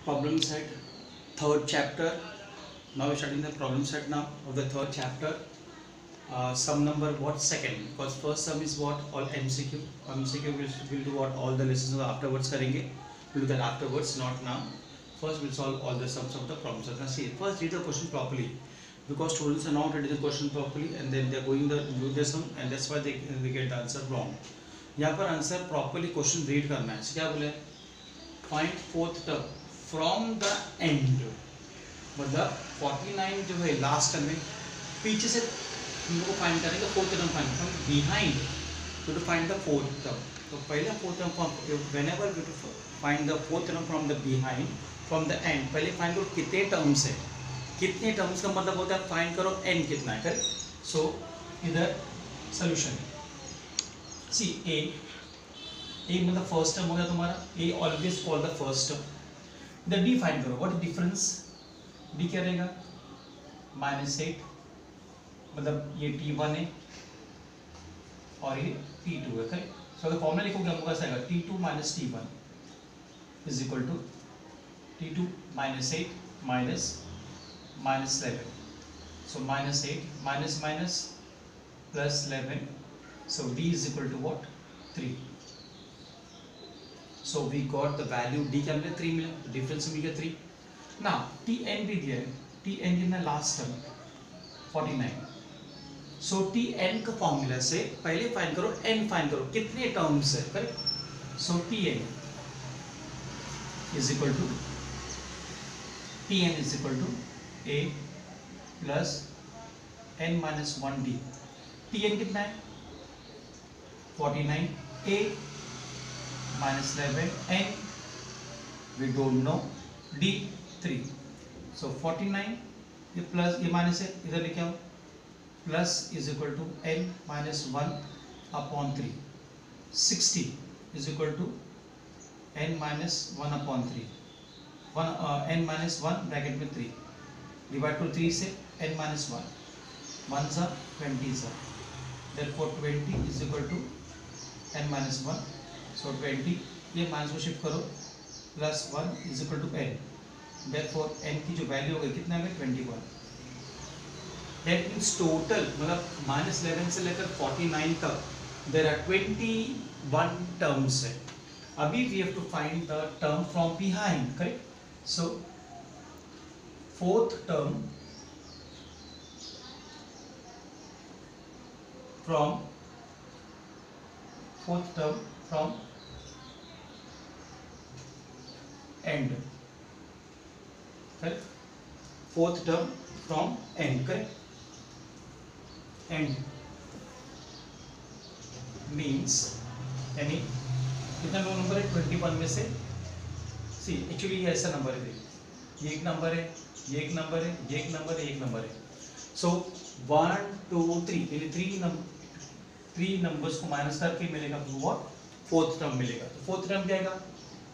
problem set, third chapter. Now we're starting the problem set now of the third chapter. Sum number what second, because first sum is what all MCQ. MCQ will do what all the lessons afterwards करेंगे. We'll do that afterwards, not now. First we'll solve all the sums of the problem set. Now see, first read the question properly, because students are not reading the question properly and then they're going to do the sum and that's why they get the answer wrong. यहाँ पर answer properly question read करना है. क्या बोले? Find fourth term from the and. मतलब 49 जो है last term में पीछे से हम लोग को फाइंड करेंगे fourth term find from behind to find the fourth term. तो पहले fourth term whenever we to find the fourth term from the behind from the end, पहले फाइंड करो कितने टर्म्स है. कितने टर्म्स का मतलब होता है फाइंड करो एन कितना है. करेक्ट. सो इधर सोल्यूशन सी ए मतलब फर्स्ट टर्म हो गया तुम्हारा. A always call the first term. इधर डी फाइंड करो. What is difference? डी क्या रहेगा? -8 मतलब ये T1 है और ये T2 है. करेक्ट. सो अगर फॉर्मूला लिखोगे हमको कैसा आएगा? T2 - T1 is equal to T2 - 8 minus -11. So -8 minus minus plus 11. So D is equal to what? 3. So we got the value D क्या मिला? 3 मिला. तो डिफरेंस मिल गया 3. Now Tn भी दिया है. Tn कितना? Last term 49. So Tn का फॉर्मूला से पहले फाइंड करो n फाइंड करो कितने टर्म्स है. Correct. So Tn is equal to A plus n minus 1D. Tn कितना है? 49. A minus 11. N we don't know. D 3. So 49 ये प्लस ये माइनस है इधर लेके आओ. Plus is equal to n minus 1 upon 3. 60 is equal to n minus 1 upon 3. n minus 1 bracket में 3 divide two 3 से n minus 1 1 सा 20 सा. therefore 20 is equal to n minus 1. so 20 ये माइनस को शिफ्ट करो plus 1 is equal to n. therefore n की जो value होगी कितना है? 21. that means टोटल मतलब -11 से लेकर 49 तक there are 21 टर्म्स है. अभी we have to find the term from behind. correct. So fourth term from end. correct. fourth term from end. correct. end means यानी कितना नंबर है? 21 में से सी एक्चुअली ये ऐसा नंबर है. ये एक नंबर है, ये एक नंबर है, ये एक नंबर है, एक नंबर है. सो 1 2 3 यानी 3 नंबर्स को माइनस करके मिलेगा व्हाट? फोर्थ टर्म मिलेगा. तो फोर्थ टर्म क्या आएगा?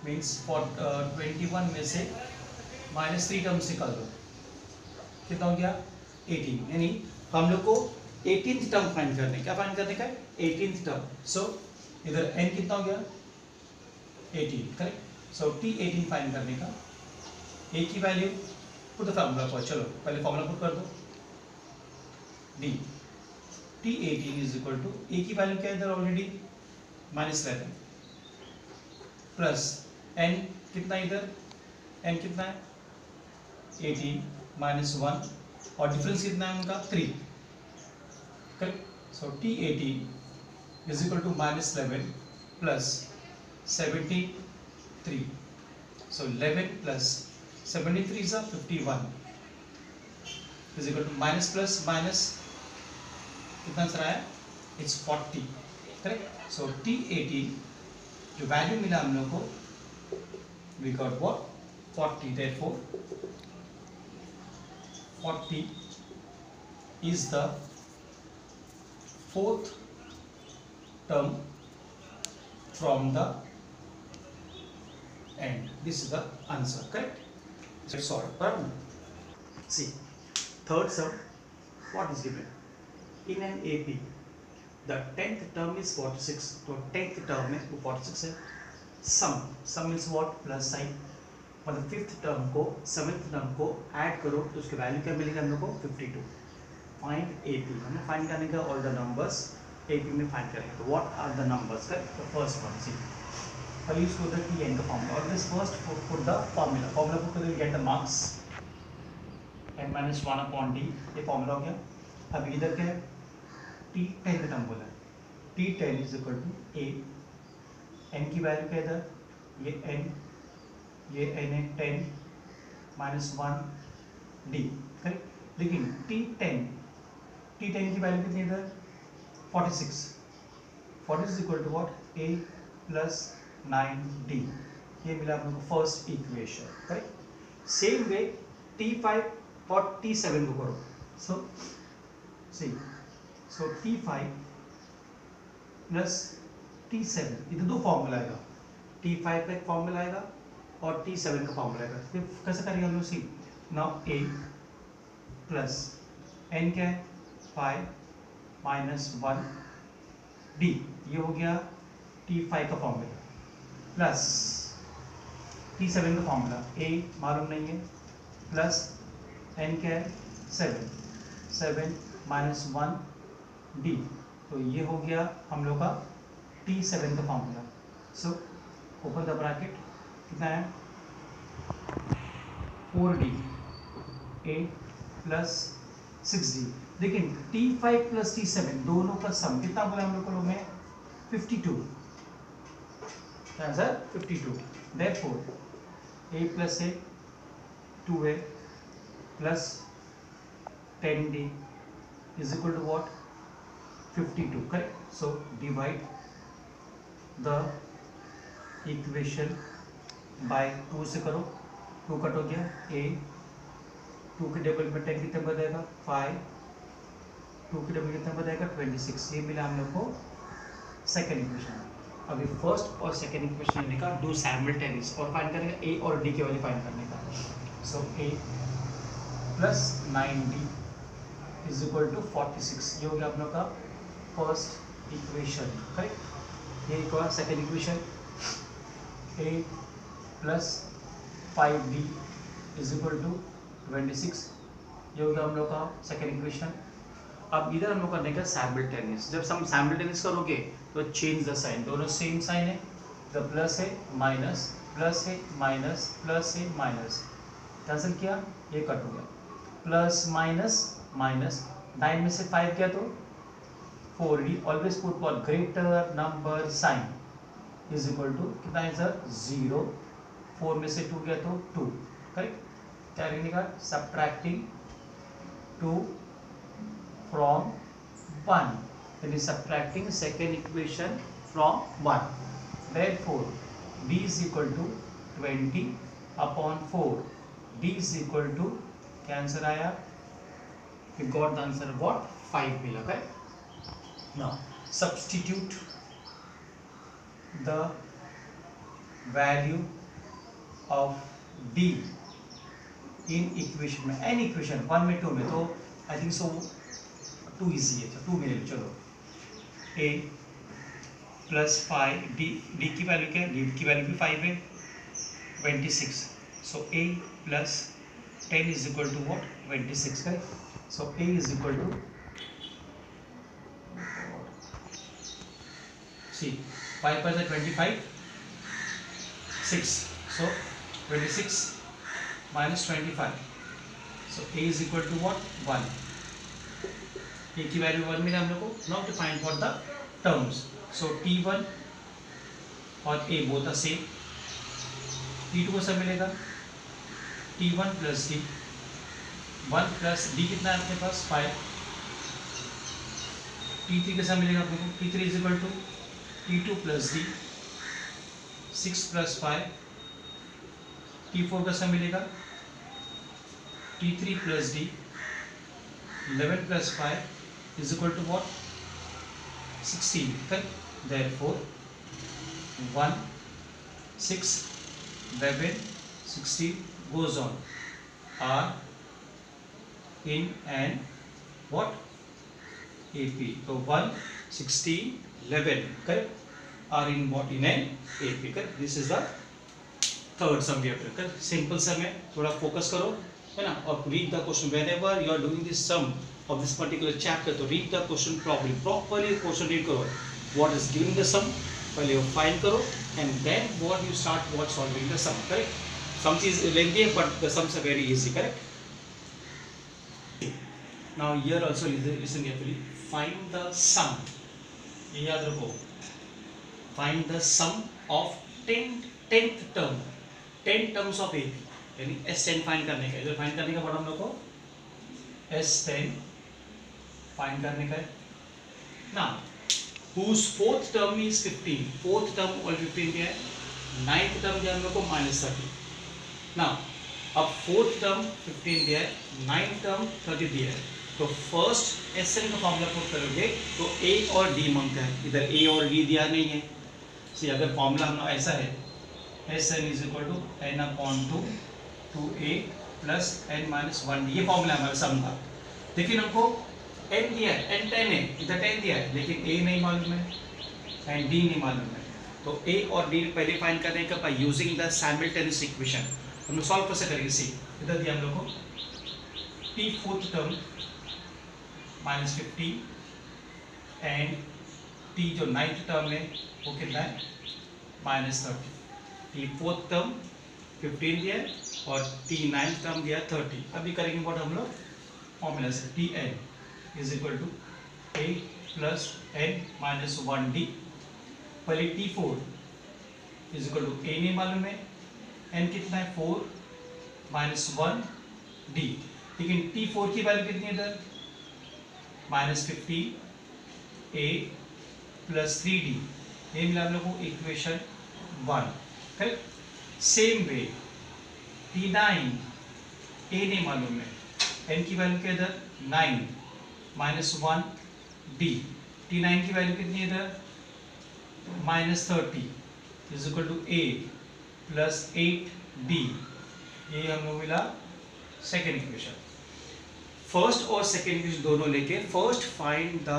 मीन्स 21 में से -3 टर्म्स निकाल दो. कितना हो गया? 18. यानी हम लोग को 18th टर्म फाइंड करने. क्या फाइंड करने का है? 18th term. सो इधर n कितना हो गया? 18. करेक्ट. सो T18 फाइंड करने का a की value put the formula for. चलो पहले फार्मूला पुट कर दो. D T18 is equal to a की वैल्यू क्या है इधर ऑलरेडी? -11 प्लस n कितना इधर? n कितना है? 18 minus 1 और डिफरेंस कितना है उनका? 3. Correct. So T18 is equal to -11 plus 73. so 11 plus 73 is 51 is equal to minus plus minus कितना आंसर आया? it's 40. करेक्ट. so T18 जो वैल्यू मिला हम लोग को we got what? 40. therefore 40 is the fourth term from the end. This is the answer. correct. Let's solve the problem. See, third sum, what is given? In an AP the 10th term is 46. तो 10th term में 46 है. Sum means what? Plus sign. मतलब fifth term को seventh term को add करो तो उसकी value क्या मिलेगी हम लोग को 52. फाइंड एपी, हमें फाइंड करने का ऑल द नंबर्स एपी में फाइंड करेंगे. तो what are the numbers? The first one, see I use to the T and the formula. Always first put the formula. Formula put to get the marks. n minus 1 upon d, ये formula हो गया. अब इधर क्या है? T10 का term बोला है. T10 is equal to a. n की वैल्यू क्या है इधर? ये n है 10 minus 1 d. करेक्ट. लेकिन T10 की वैल्यू कितनी इधर? 46. 46 is equal to what? a plus 9d. ये मिला हम लोग को फर्स्ट इक्वेशन. करेक्ट. सेम वे T5 और T7 को करो. सो T5 प्लस T7, इधर दो फॉर्मूला आएगा. T5 का एक फॉर्मूला आएगा और T7 का फॉर्मूला आएगा. फिर कैसे करेंगे हम लोग? सी नाउ a प्लस n क्या है? 5 माइनस 1 d. ये हो गया T5 का फॉर्मूला प्लस T7 का फॉर्मूला. a मालूम नहीं है प्लस n क्या है? 7 माइनस 1 d. तो ये हो गया हम लोग का T7 का formula. So open the bracket. कितना है? 4d a plus 6d. लेकिन T5 प्लस T7 दोनों का सम कितना बोला हम लोग में? 52. Answer 52. Therefore a plus a 2a plus 10d is equal to what? 52. Correct. So divide the equation by 2 से करो. 2 कट हो गया. a 2 के डबल में 10 कितना बनेगा? 5. 2 के डबल कितना बनेगा? 26. ये मिला हम लोग को सेकेंड इक्वेशन. अभी फर्स्ट और सेकेंड इक्वेशन लेने का दो साइमल्टेनियस और फाइंड करेंगे a और d की वैल्यू फाइंड करने का. So a plus 9d is equal to 46. ये हो गया आप लोग का फर्स्ट इक्वेशन. करेक्ट. ये एक और second equation. a plus 5d is equal to 26. ये हो गया हम लोग का सेकेंड इक्वेशन. अब इधर हम लोग करने का साइमल्टेनियस. जब हम साइमल्टेनियस करोगे तो चेंज द साइन. दोनों सेम साइन है. द प्लस है माइनस, प्लस है माइनस, प्लस है माइनस. कैंसिल किया, ये कट हो गया. Plus minus minus. 9 में से 5 किया तो 4d. Always put for greater number sign is equal to कितना है सर? 0. 4 में से 2 गया तो 2. करेक्ट. क्या लिखने का? Subtracting 2 from 1. Then is subtracting second equation from 1. Therefore d is equal to 20 upon 4. d is equal to क्या आंसर आया? We got the answer what? 5 मिला. Correct. Now substitute the value of d in equation में. n equation 1 में 2 में तो I think so 2 easy है. 2 में ले लो. चलो a प्लस 5 d की वैल्यू क्या है? d की वैल्यू भी 5 है. 26. So a plus 10 is equal to what? 26. Correct. So a is equal to see 5 पर 25 6. So 26 minus 25. So a is equal to what? 1. a की वैल्यू 1 मिला हम लोग को. Now to find for the terms. So t1 और a both are same. t2 को सब मिलेगा t1 plus d. 1 plus d कितना है आपके पास? 5. t3 के सब मिलेगा आपको. t3 is equal to t2 plus d. 6 plus 5. t4 का सब मिलेगा t3 plus d. 11 plus 5 is equal to what? 16. Correct. Therefore 1 6 11 16 goes on are in an what? AP. So 1 16 11 correct are in what? In an AP. Correct. This is the third sum we have to कर, simple sum है, थोड़ा focus करो, है ना, और read the question whenever you are doing this sum of this particular chapter, तो read the question properly question read करो, what is giving the sum पहले वो फाइंड करो and then what you start what solving the sum, correct. Sum is lengthy but the sums are very easy, correct. Now here also listen carefully, find the sum, ये याद रखो, find the sum of 10th term, 10 terms of AP, यानी S10 find करने का. इधर find करने का बड़ा हम लोग को S10 फाइंड करने का है ना. whose fourth term is 15, fourth term और 15 क्या है, ninth term क्या हम लोग को -30. ना अब fourth term 15 दिया है, ninth term 30 दिया है, तो फर्स्ट SN का फॉर्मूला पुट करोगे तो A और D मांगता है, इधर A और D दिया नहीं है. सी अगर फॉर्मूला हम ऐसा है, SN is equal to n/2 2A plus n-1D, ये फॉर्मूला हमारा सम था. लेकिन हमको n दिया है, n 10 है, इधर 10 दिया है, लेकिन A नहीं मालूम है एंड D नहीं मालूम है, तो A और D पहले फाइंड करने का bye using the simultaneous equation. हम लोग सॉल्व कैसे करेंगे, सी इधर दिया हम लोग को T fourth term -50 and T जो नाइन्थ टर्म है वो कितना है -30. T फोर्थ टर्म 15 दिया है और T नाइन्थ टर्म दिया 30. अभी करेंगे व्हाट हम लोग फॉर्मूला से, Tn is equal to A plus n-1D. पहले T4 is equal to A नहीं मालूम है, n कितना है 4 -1D, लेकिन T4 की वैल्यू कितनी है इधर -50 A प्लस 3D, ये मिला हम लोग को equation 1, correct. Same way T9 A नहीं मालूम है, n की वैल्यू क्या इधर 9 -1D, T9 की वैल्यू कितनी है इधर -30 is equal to A plus 8D, ये हम लोग मिला सेकेंड इक्वेशन. फर्स्ट और सेकेंड इक्वेशन दोनों लेके first find the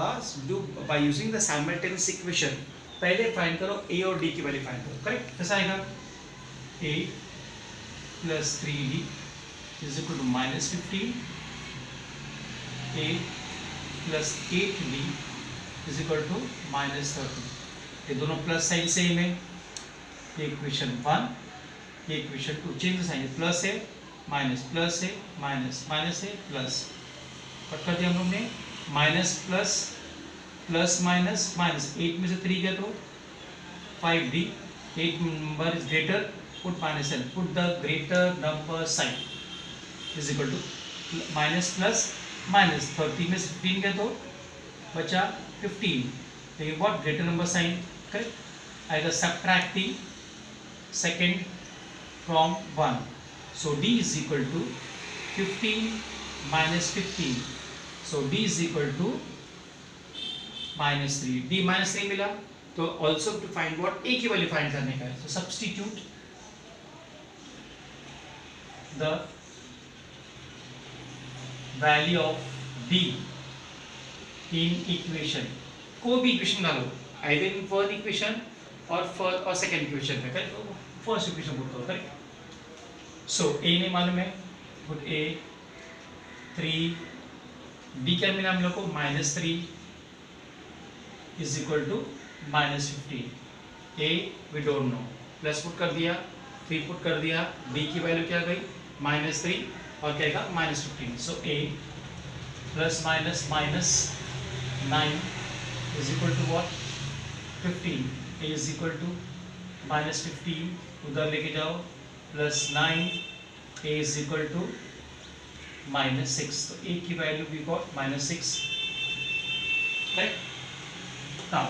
by using the simultaneous equation, पहले फाइंड करो A और D की वैल्यू फाइंड करो, करेक्ट. कैसा आएगा A plus 3D is equal to -15 A plus 8D is equal to -30. ये दोनों प्लस साइन सेम है, ये इक्वेशन 1, ये इक्वेशन 2, चेंज साइन, प्लस है माइनस, प्लस है माइनस, माइनस है प्लस, कट कर दिया हम लोग ने, minus plus plus minus minus, 8 में से 3 गया तो 5D, 8 number is greater, put -n, put the greater number sign is equal to minus plus minus, 30 में से 15 गया तो बचा 15, लेकिन what greater number sign, correct आएगा subtracting second from 1, so D is equal to 15 minus 15, so D is equal to -3. D -3 मिला, तो also to find what A की वैल्यू फाइंड करने का है, so substitute the value of D in equation, कोई भी equation डालो, either in first equation और second equation में, करेक्ट, फर्स्ट इक्वेशन पुट करो, करेक्ट. सो A नहीं मालूम है, पुट A 3, B क्या मिला हम लोग को -3 is equal to -15, A we don't know, plus put कर दिया, 3 पुट कर दिया, B की वैल्यू क्या गई -3 और क्या आएगा -15, so A plus minus minus 9 is equal to what 15, A is equal to -15, उधर लेके जाओ plus 9, A is equal to -6, तो A की value we got -6, right. Now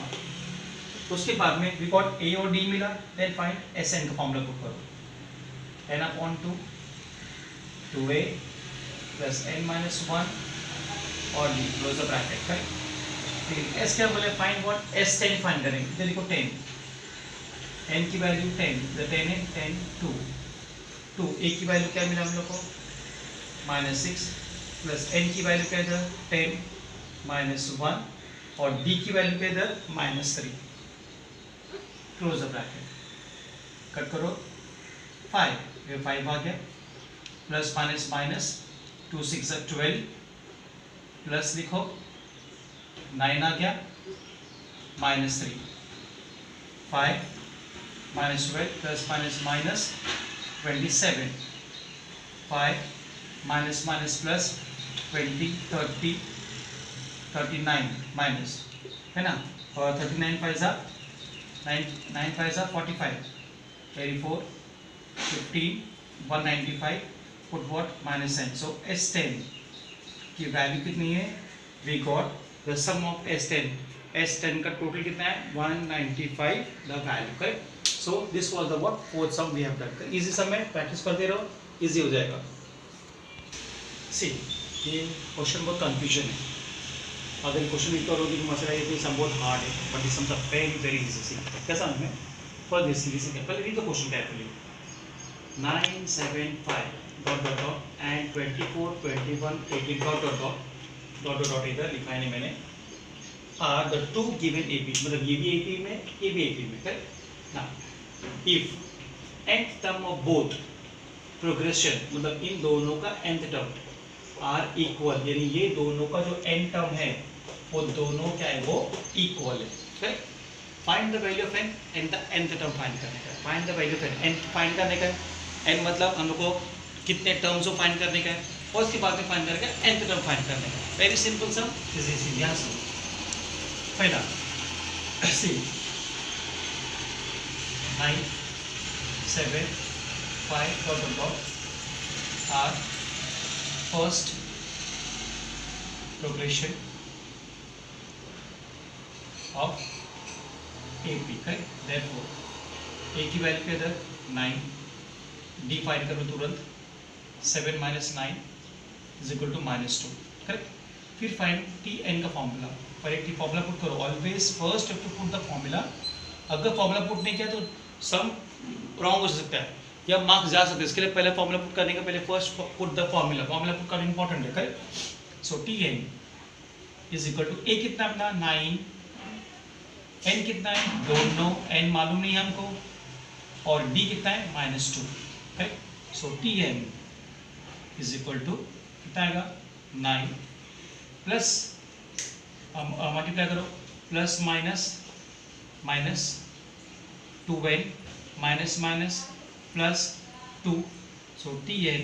उसके बाद में वी गॉट A और D मिला, देन फाइंड SN का फॉर्मूला पुट करो, n/2 2A प्लस n-1 और D close the bracket, correct. लेकिन S क्या बोले, फाइंड व्हाट S10 फाइंड करेंगे, इधर लिखो 10, n की वैल्यू 10, द 10 है 10 2, A की वैल्यू क्या मिला हम लोग को -6 प्लस n की वैल्यू क्या इधर 10 -1 और D की वैल्यू क्या इधर -3, क्लोज द ब्रैकेट, कट करो. 5, ये 5 आ गया, प्लस माइनस माइनस 2 6 12, प्लस लिखो 9 आ गया, -3, 5 minus 12 plus minus minus 27, 5 minus minus plus 20 30 39 minus, है ना, और 39 5 9 5 45, carry 4 15 195, put what minus n, so S10 की वैल्यू कितनी है, we got the sum of S10, S10 का टोटल कितना है 195 the value, correct. So this was the what fourth sum we have done. Easy sum में practice करते रहो, easy हो जाएगा। सी ये क्वेश्चन बहुत कंफ्यूजन है, अगर क्वेश्चन लिख करोगे तो मसला ये सम बहुत हार्ड है, but this sum very very easy. See कैसा है फॉर दिस सीरीज है, पहले read the question carefully. 9 7 5 dot dot dot and 24 21 18 dot dot dot dot इधर लिखा है नहीं मैंने, are the two given AP, मतलब ये भी AP में, ये भी AP में, करेक्ट ना। If nth term of both progression, मतलब इन दोनों का nth टर्म आर इक्वल, यानी ये दोनों का जो n टर्म है वो दोनों क्या है, वो इक्वल है, correct. Find the value of n, and the nth term find करने का, find the value of n find करने का, n मतलब हम लोग को कितने टर्म्स को फाइंड करने का है, और उसके बाद में फाइंड करके nth टर्म फाइंड करने का। वेरी सिंपल सम, इजी यहाँ से पहला सी 9 7 5 dot dot are first progression of AP, correct. Therefore A की वैल्यू के इधर 9, D फाइंड करो तुरंत, 7 minus 9 is equal to -2, correct. फिर फाइंड Tn का फॉर्मूला, पर एक फॉर्मूला पुट करो, always first have to put the formula. अगर फॉर्मूला पुट नहीं किया तो सम रॉन्ग हो सकता है या मार्क्स जा सकते हैं, इसके लिए पहले फॉर्मूला पुट करने का पहले first put the formula, formula put करना इंपॉर्टेंट है, correct. So Tn is equal to A कितना मिला 9, n कितना है दोनों, n मालूम नहीं है हमको, और D कितना है -2, correct. So Tn is equal to कितना आएगा 9 प्लस मल्टीप्लाई करो, plus minus minus 2n minus minus plus 2, so Tn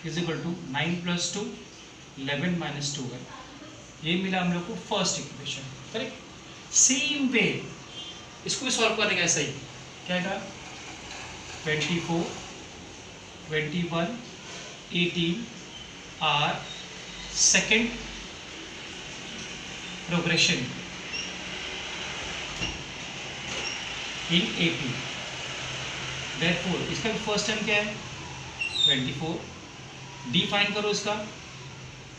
is equal to 9 plus 2 11 minus 2n, ये मिला हम लोग को first equation, correct. Same way इसको भी सॉल्व करने का ऐसा ही क्या है, 24 21 18 are second progression in AP, therefore इसका फर्स्ट टर्म क्या है 24, D फाइंड करो इसका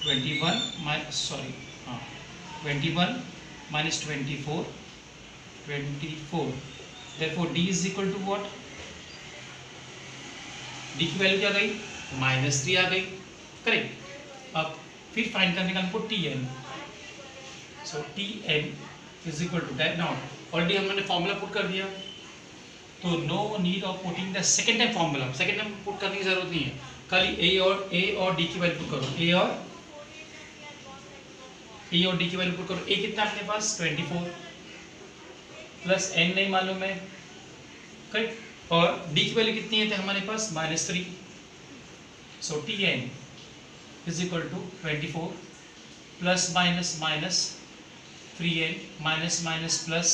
21 minus 24 therefore D is equal to what, D की वैल्यू क्या गई -3 आ गई, करेक्ट। अब फिर फाइंड करने का हमको Tn, so Tn is equal to that, now already हमने फॉर्मूला पुट कर दिया, तो no need of putting the second time formula, second time put करने की जरूरत नहीं है, खाली A और D की वैल्यू पुट करो, A और D की वैल्यू पुट करो। A कितना अपने पास 24 प्लस n नहीं मालूम है, करेक्ट, और D की वैल्यू कितनी है थे हमारे पास -3, so Tn is equal to 24 plus minus minus 3n minus minus plus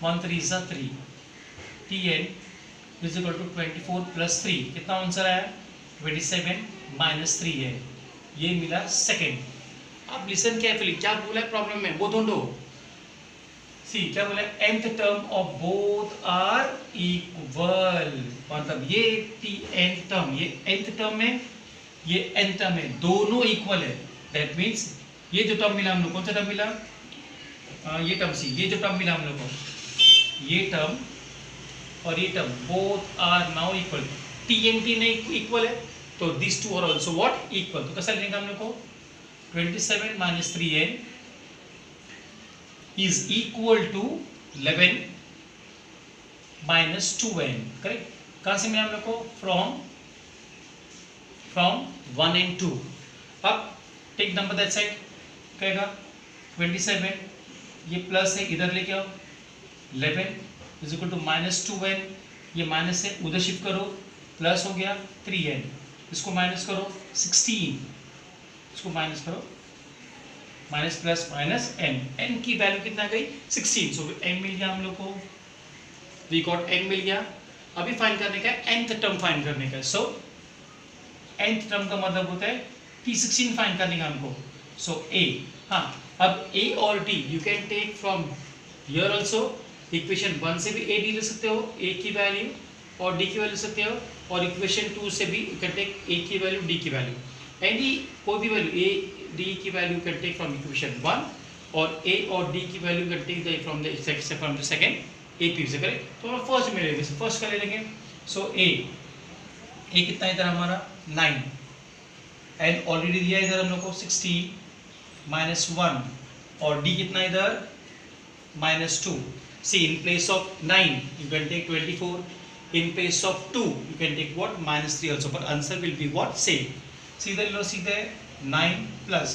1 3 is 3, Tn is equal to 24 plus 3, कितना आंसर आया 27 माइनस 3n, ये मिला सेकेंड। आप लिसन केयरफुली, क्या बोला है प्रॉब्लम में वो ढूंढो। सी क्या बोला है, nth term of both are equal, मतलब ये nth टर्म, ये nth टर्म है, ये nth टर्म है, दोनों इक्वल है। दैट मींस ये जो टर्म मिला हम लोग को, कौन सा टर्म मिला, ये टर्म सी, ये जो टर्म मिला हम लोग को, ये टर्म और ये term both are now equal, TNT नहीं इक्वल है तो this two are also what equal, तो कैसा लिखेंगे हम लोग को 27 minus 3n is equal to 11 minus 2n, correct. कहाँ से मिला हम लोग को, फ्रॉम 1 and 2। अब टेक नंबर दैट साइड, कहेगा 27, ये प्लस है इधर लेके आओ, 11 इज इक्वल टू -2n, ये माइनस है उधर शिफ्ट करो, प्लस हो गया 3n, इसको माइनस करो 16, इसको माइनस करो, माइनस प्लस माइनस n की वैल्यू कितना गई 16, सो n मिल गया हम लोग को, वी गॉट n मिल गया। अभी फाइंड करने का है nth टर्म फाइंड करने का है, सो nth टर्म का मतलब होता है P16 फाइंड करने का हमको, सो a, हाँ अब a और d you can take from here also, equation 1 से भी a d ले सकते हो, a की वैल्यू और d की वैल्यू ले सकते हो, और इक्वेशन 2 से भी यू कैन टेक a की वैल्यू d की वैल्यू, एनी कोई भी वैल्यू a d की value can take from equation 1, और a और d की value can take from the second AP से करें, तो हम फर्स्ट में ले लेंगे, फर्स्ट का ले लेंगे, सो a कितना इधर हमारा 9, एंड ऑलरेडी दिया इधर हम लोग को 16 -1, और d कितना इधर -2, see in place of 9 you can take 24, in place of 2 you can take what -3 also, but answer will be what same, सीधे लो सीधे 9 plus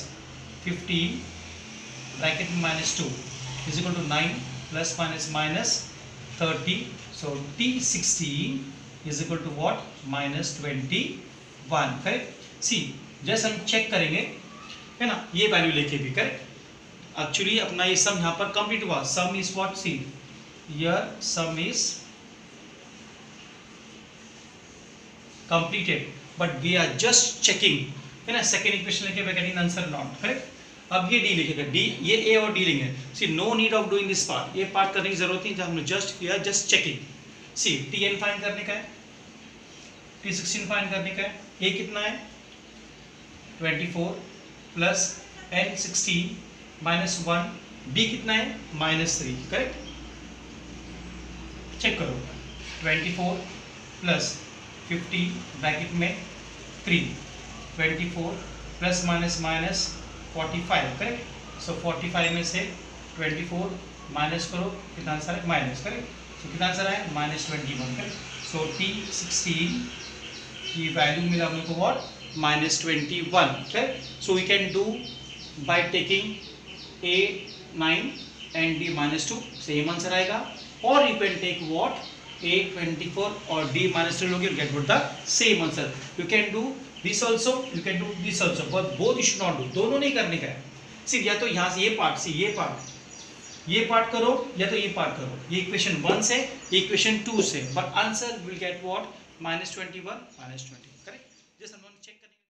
15 bracket में -2 is equal to 9 plus minus 30, so T16 is equal to what -21, correct. See जैसे हम check करेंगे है ना, ये value लेके भी करेक्ट, एक्चुअली अपना ये सम यहाँ पर कंप्लीट हुआ, सम is what, see here some is completed, but we are just checking, है ना, सेकेंड इक्वेशन लेके we getting answer not, correct. अब ये d लिखेगा, d ये a और d लेंगे, see no need of doing this part, ये पार्ट करने की जरूरत नहीं, हमने जस्ट किया just checking. See tn find करने का है, t16 फाइंड करने का है, a कितना है 24 प्लस n16 -1, d कितना है -3, करेक्ट। चेक करो 24 प्लस 50 ब्रैकेट में 3, 24 प्लस माइनस 45, करेक्ट। सो 45 में से 24 माइनस करो, कितना आंसर है माइनस, करेक्ट। सो कितना आंसर है -21, करेक्ट। सो T16 की वैल्यू मिला हम लोग को what -21, correct. So we can do by taking a 9 and d -2, same answer आएगा, और you can take what a 24 और d -2 लोगे, you get the same answer. You can do this also, you can do this also, but both you should not do, दोनों नहीं करने का है, सिर्फ या तो यहाँ से ये पार्ट करो, या तो ये पार्ट करो, ये इक्वेशन 1 से, ये इक्वेशन 2 से, but answer will get what -21 -20, correct.